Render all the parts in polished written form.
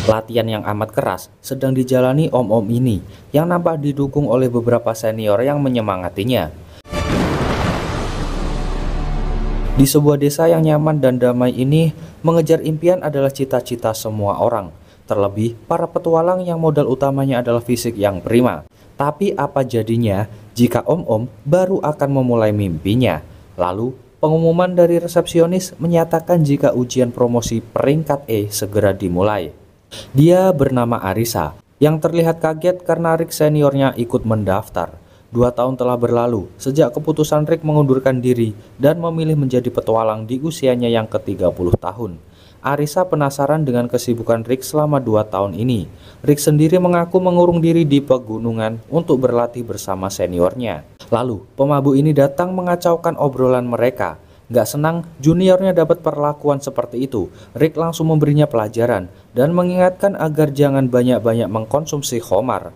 Latihan yang amat keras sedang dijalani om-om ini yang nampak didukung oleh beberapa senior yang menyemangatinya. Di sebuah desa yang nyaman dan damai ini, mengejar impian adalah cita-cita semua orang. Terlebih para petualang yang modal utamanya adalah fisik yang prima. Tapi apa jadinya jika om-om baru akan memulai mimpinya? Lalu pengumuman dari resepsionis menyatakan jika ujian promosi peringkat E segera dimulai. Dia bernama Arisa, yang terlihat kaget karena Rick seniornya ikut mendaftar. 2 tahun telah berlalu sejak keputusan Rick mengundurkan diri dan memilih menjadi petualang di usianya yang ke-30 tahun. Arisa penasaran dengan kesibukan Rick selama 2 tahun ini. Rick sendiri mengaku mengurung diri di pegunungan untuk berlatih bersama seniornya. Lalu, pemabuk ini datang mengacaukan obrolan mereka. Gak senang juniornya dapat perlakuan seperti itu, Rick langsung memberinya pelajaran dan mengingatkan agar jangan banyak-banyak mengkonsumsi khamar.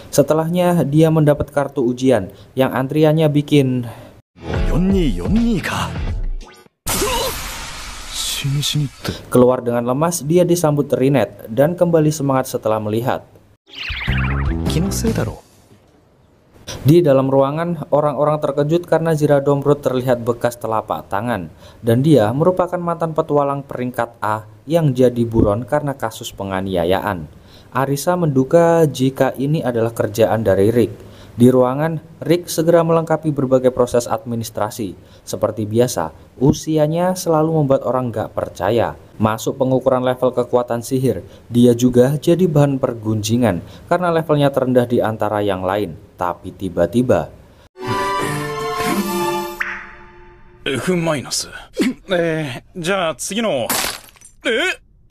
Setelahnya dia mendapat kartu ujian yang antriannya bikin keluar dengan lemas. Dia disambut Rinette dan kembali semangat setelah melihat. Di dalam ruangan, orang-orang terkejut karena Ziradomrot terlihat bekas telapak tangan, dan dia merupakan mantan petualang peringkat A yang jadi buron karena kasus penganiayaan. Arisa menduga jika ini adalah kerjaan dari Rick. Di ruangan, Rick segera melengkapi berbagai proses administrasi. Seperti biasa, usianya selalu membuat orang gak percaya. Masuk pengukuran level kekuatan sihir, dia juga jadi bahan pergunjingan karena levelnya terendah di antara yang lain. Tapi tiba-tiba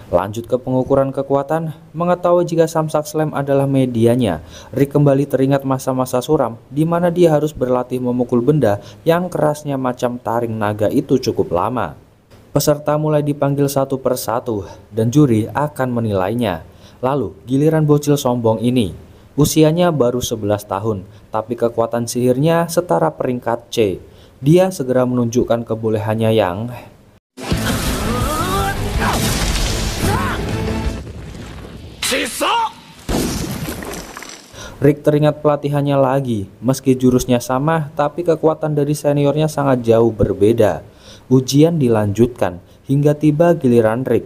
lanjut ke pengukuran kekuatan. Mengetahui jika Samsak Slam adalah medianya, Rick kembali teringat masa-masa suram di mana dia harus berlatih memukul benda yang kerasnya macam taring naga itu cukup lama. Peserta mulai dipanggil satu persatu dan juri akan menilainya. Lalu giliran bocil sombong ini. Usianya baru 11 tahun, tapi kekuatan sihirnya setara peringkat C. Dia segera menunjukkan kebolehannya yang Rick teringat pelatihannya lagi. Meski jurusnya sama, tapi kekuatan dari seniornya sangat jauh berbeda. Ujian dilanjutkan hingga tiba giliran Rick.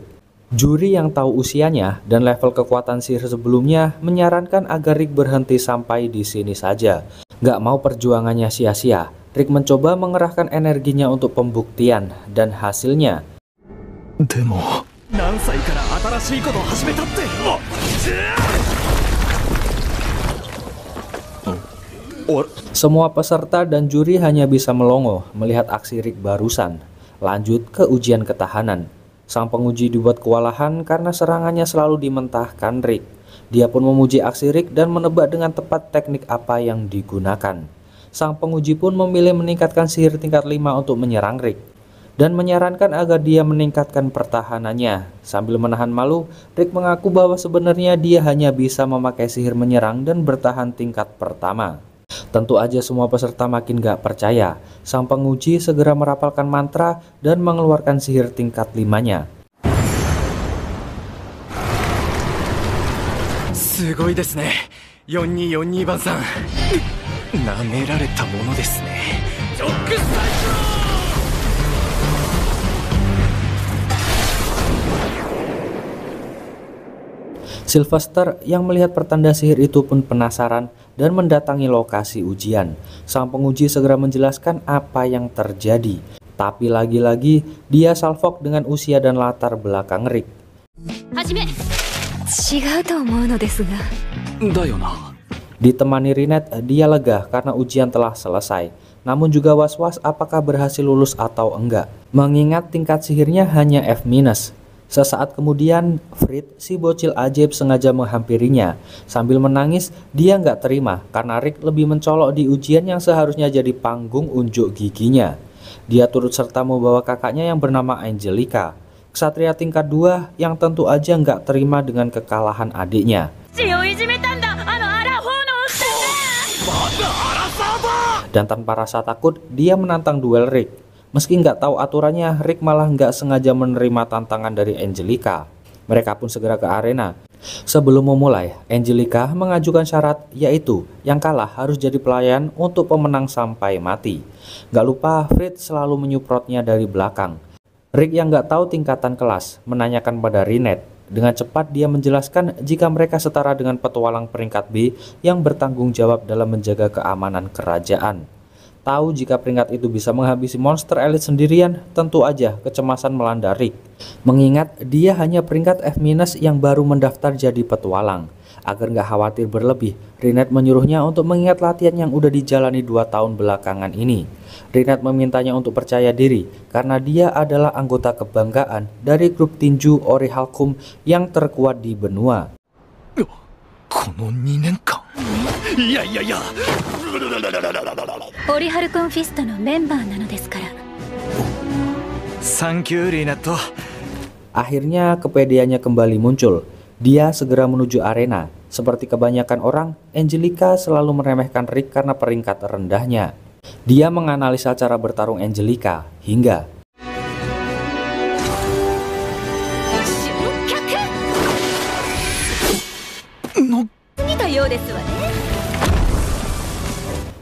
Juri yang tahu usianya dan level kekuatan sihir sebelumnya menyarankan agar Rick berhenti sampai di sini saja. Gak mau perjuangannya sia-sia, Rick mencoba mengerahkan energinya untuk pembuktian dan hasilnya. Semua peserta dan juri hanya bisa melongo melihat aksi Rick barusan. Lanjut ke ujian ketahanan. Sang penguji dibuat kewalahan karena serangannya selalu dimentahkan Rick. Dia pun memuji aksi Rick dan menebak dengan tepat teknik apa yang digunakan. Sang penguji pun memilih meningkatkan sihir tingkat 5 untuk menyerang Rick dan menyarankan agar dia meningkatkan pertahanannya. Sambil menahan malu, Rick mengaku bahwa sebenarnya dia hanya bisa memakai sihir menyerang dan bertahan tingkat pertama. Tentu aja semua peserta makin gak percaya. Sang penguji segera merapalkan mantra dan mengeluarkan sihir tingkat 5-nya. Sylvester yang melihat pertanda sihir itu pun penasaran dan mendatangi lokasi ujian. Sang penguji segera menjelaskan apa yang terjadi. Tapi lagi-lagi dia salfok dengan usia dan latar belakang Rick. Ditemani Rinette, dia lega karena ujian telah selesai. Namun juga was-was apakah berhasil lulus atau enggak, mengingat tingkat sihirnya hanya F-. Sesaat kemudian, Frit, si bocil ajaib, sengaja menghampirinya. Sambil menangis, dia nggak terima karena Rick lebih mencolok di ujian yang seharusnya jadi panggung unjuk giginya. Dia turut serta membawa kakaknya yang bernama Angelica. ksatria tingkat 2 yang tentu aja nggak terima dengan kekalahan adiknya. Dan tanpa rasa takut, dia menantang duel Rick. Meski nggak tahu aturannya, Rick malah nggak sengaja menerima tantangan dari Angelica. Mereka pun segera ke arena. Sebelum memulai, Angelica mengajukan syarat, yaitu yang kalah harus jadi pelayan untuk pemenang sampai mati. Nggak lupa, Fritz selalu menyuprotnya dari belakang. Rick yang nggak tahu tingkatan kelas menanyakan pada Rinette. Dengan cepat dia menjelaskan jika mereka setara dengan petualang peringkat B yang bertanggung jawab dalam menjaga keamanan kerajaan. Tahu jika peringkat itu bisa menghabisi monster elit sendirian, tentu aja kecemasan melanda Rick. Mengingat dia hanya peringkat F- yang baru mendaftar jadi petualang. Agar nggak khawatir berlebih, Rinette menyuruhnya untuk mengingat latihan yang udah dijalani 2 tahun belakangan ini. Rinette memintanya untuk percaya diri karena dia adalah anggota kebanggaan dari grup tinju Orichalcum yang terkuat di benua. この2年間いやいやいやオリハルコンフィストのメンバーなのですから。サンキューリーナット。 Akhirnya kepedeannya kembali muncul. Dia segera menuju arena. Seperti kebanyakan orang, Angelica selalu meremehkan Rick karena peringkat rendahnya. Dia menganalisa cara bertarung Angelica hingga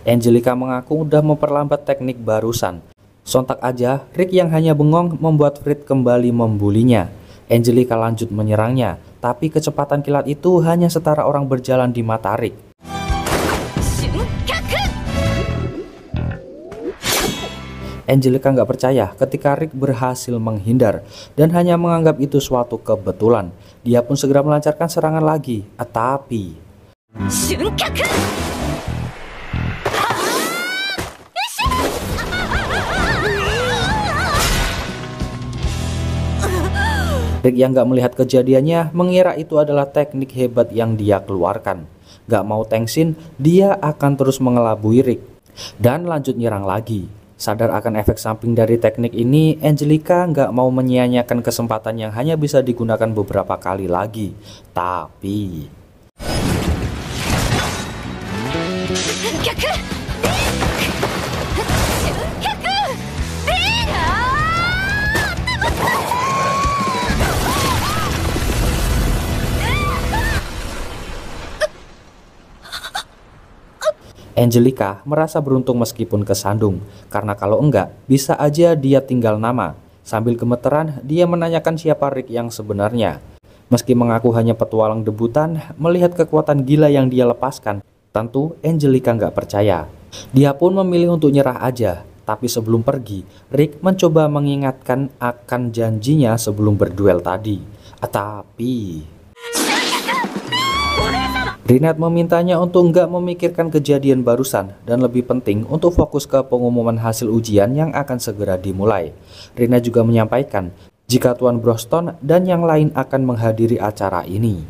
Angelica mengaku udah memperlambat teknik barusan. Sontak aja, Rick yang hanya bengong membuat Fritz kembali membulinya. Angelica lanjut menyerangnya, tapi kecepatan kilat itu hanya setara orang berjalan di mata Rick. Angelica nggak percaya ketika Rick berhasil menghindar dan hanya menganggap itu suatu kebetulan. Dia pun segera melancarkan serangan lagi, tapi Rick yang gak melihat kejadiannya mengira itu adalah teknik hebat yang dia keluarkan. Gak mau tengsin, dia akan terus mengelabui Rick dan lanjut nyerang lagi. Sadar akan efek samping dari teknik ini, Angelica gak mau menyia-nyiakan kesempatan yang hanya bisa digunakan beberapa kali lagi. Tapi Angelica merasa beruntung meskipun kesandung, karena kalau enggak, bisa aja dia tinggal nama. Sambil gemeteran, dia menanyakan siapa Rick yang sebenarnya. Meski mengaku hanya petualang debutan, melihat kekuatan gila yang dia lepaskan, tentu Angelica nggak percaya. Dia pun memilih untuk nyerah aja, tapi sebelum pergi, Rick mencoba mengingatkan akan janjinya sebelum berduel tadi. Tapi Rinette memintanya untuk nggak memikirkan kejadian barusan dan lebih penting untuk fokus ke pengumuman hasil ujian yang akan segera dimulai. Rinette juga menyampaikan jika Tuan Broston dan yang lain akan menghadiri acara ini.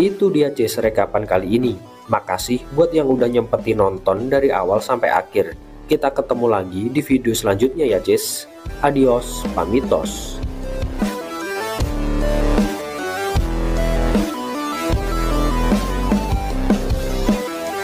Itu dia Jess rekapan kali ini. Makasih buat yang udah nyempetin nonton dari awal sampai akhir. Kita ketemu lagi di video selanjutnya ya Jess. Adios, pamitos.